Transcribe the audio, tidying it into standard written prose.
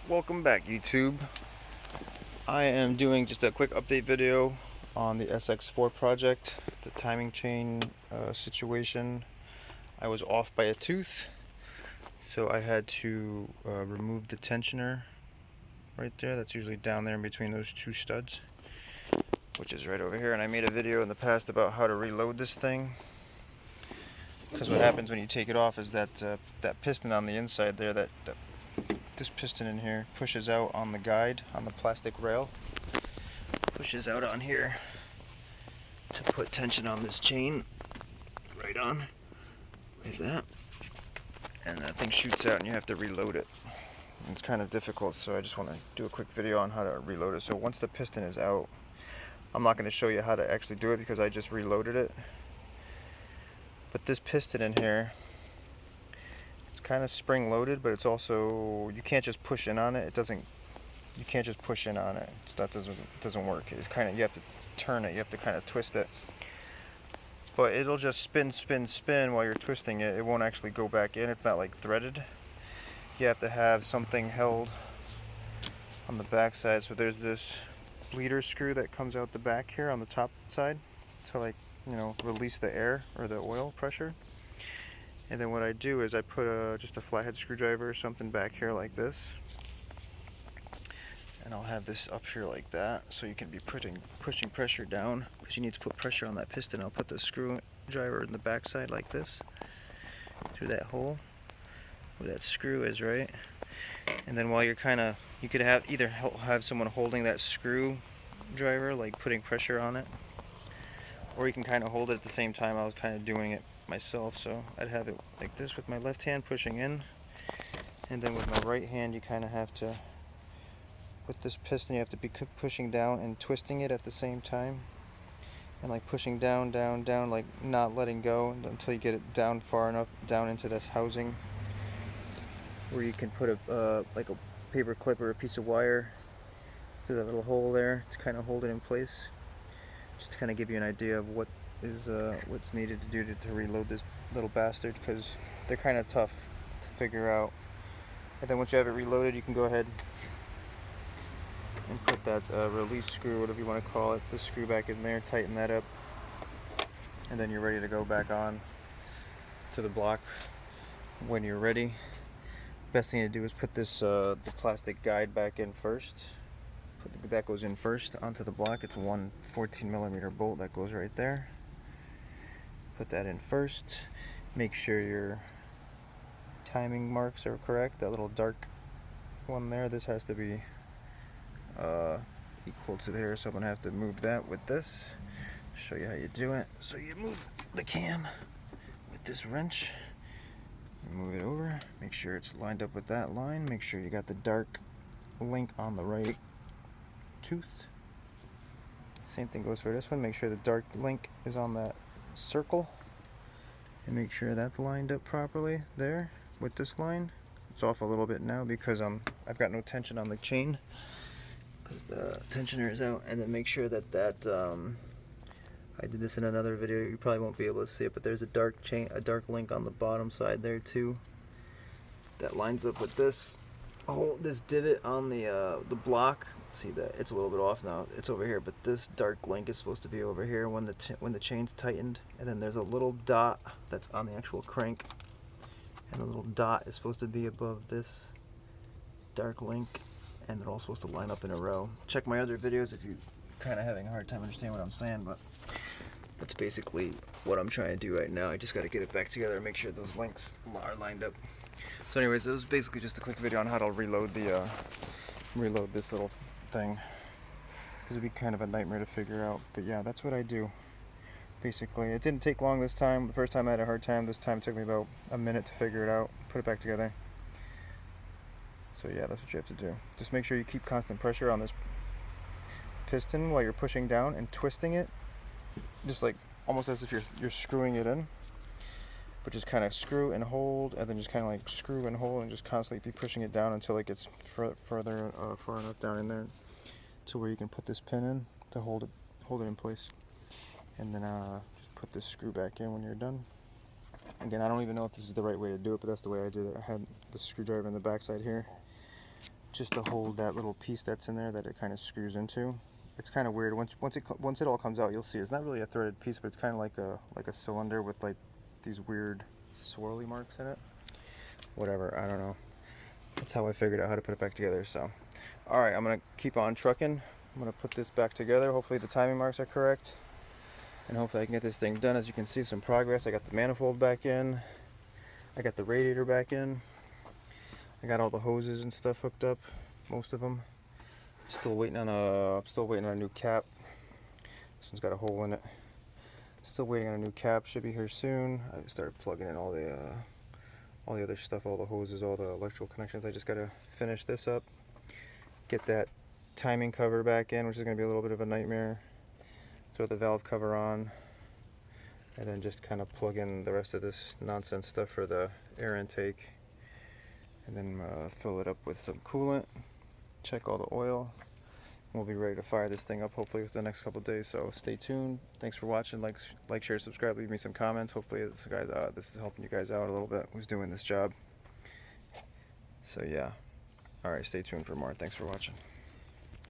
Welcome back, YouTube. I am doing just a quick update video on the SX4 project, the timing chain situation. I was off by a tooth, so I had to remove the tensioner right there. That's usually down there in between those two studs, which is right over here. And I made a video in the past about how to reload this thing, because what happens when you take it off is that that piston on the inside there, this piston in here pushes out on the guide, on the plastic rail, pushes out on here to put tension on this chain, right on, like that, and that thing shoots out and you have to reload it. And it's kind of difficult, so I just want to do a quick video on how to reload it. So once the piston is out, I'm not going to show you how to actually do it because I just reloaded it, but this piston in here, it's kind of spring loaded, but it's also, you can't just push in on it. You can't just push in on it. That doesn't work. It's kind of, you have to turn it. You have to kind of twist it. But it'll just spin, spin, spin while you're twisting it. It won't actually go back in. It's not like threaded. You have to have something held on the back side. So there's this bleeder screw that comes out the back here on the top side to, like, you know, release the air or the oil pressure. And then what I do is I put just a flathead screwdriver or something back here like this. And I'll have this up here like that, so you can be pushing pressure down, because you need to put pressure on that piston. I'll put the screwdriver in the backside like this, through that hole where that screw is, right? And then while you're you could either have someone holding that screwdriver, like putting pressure on it, or you can kind of hold it at the same time. I was kind of doing it myself, so I'd have it like this with my left hand pushing in, and then with my right hand you kind of have to, with this piston, you have to be pushing down and twisting it at the same time, and like pushing down, down, down, like not letting go until you get it down far enough down into this housing where you can put like a paper clip or a piece of wire through that little hole there to kind of hold it in place, just to kind of give you an idea of what's needed to do to reload this little bastard, because they're kind of tough to figure out. And then once you have it reloaded, you can go ahead and put that release screw, whatever you want to call it, the screw back in there, tighten that up, and then you're ready to go back on to the block when you're ready. Best thing to do is put this the plastic guide back in first. That goes in first onto the block. It's one 14mm bolt that goes right there. Put that in first. Make sure your timing marks are correct. That little dark one there, this has to be equal to there, so I'm going to have to move that with this. Show you how you do it. So you move the cam with this wrench, you move it over, make sure it's lined up with that line, make sure you got the dark link on the right tooth. Same thing goes for this one, make sure the dark link is on that circle, and make sure that's lined up properly there with this line. It's off a little bit now because I've got no tension on the chain, because the tensioner is out. And then make sure that I did this in another video, you probably won't be able to see it, but there's a dark link on the bottom side there too that lines up with this divot on the block. See that it's a little bit off now, it's over here, but this dark link is supposed to be over here when the chain's tightened. And then there's a little dot that's on the actual crank, and the little dot is supposed to be above this dark link, and they're all supposed to line up in a row. Check my other videos if you're kind of having a hard time understanding what I'm saying, but that's basically what I'm trying to do right now. I just got to get it back together and make sure those links are lined up. So anyways, it was basically just a quick video on how to reload this little thing, because it'd be kind of a nightmare to figure out. But yeah, that's what I do basically. It didn't take long this time. The first time I had a hard time. This time it took me about a minute to figure it out, put it back together. So yeah, that's what you have to do. Just make sure you keep constant pressure on this piston while you're pushing down and twisting it, just like almost as if you're screwing it in, but just kind of screw and hold, and then just kind of like screw and hold, and just constantly be pushing it down until it gets far enough down in there to where you can put this pin in to hold it in place. And then just put this screw back in when you're done. Again, I don't even know if this is the right way to do it, but that's the way I did it. I had the screwdriver in the backside here, just to hold that little piece that's in there that it kind of screws into. It's kind of weird. Once it all comes out, you'll see it's not really a threaded piece, but it's kind of like a cylinder with like these weird swirly marks in it. Whatever, I don't know. That's how I figured out how to put it back together. So, all right, I'm gonna keep on trucking. I'm gonna put this back together. Hopefully the timing marks are correct, and hopefully I can get this thing done. As you can see, some progress. I got the manifold back in. I got the radiator back in. I got all the hoses and stuff hooked up, most of them. I'm still waiting on a new cap. This one's got a hole in it. Still waiting on a new cap. Should be here soon. I started plugging in all the other stuff, all the hoses, all the electrical connections. I just gotta finish this up, get that timing cover back in, which is gonna be a little bit of a nightmare. Throw the valve cover on, and then just kind of plug in the rest of this nonsense stuff for the air intake. And then fill it up with some coolant, check all the oil. We'll be ready to fire this thing up hopefully within the next couple of days, so stay tuned. Thanks for watching. Like, share, subscribe, leave me some comments. Hopefully this is helping you guys out a little bit who's doing this job. So yeah, all right, stay tuned for more. Thanks for watching.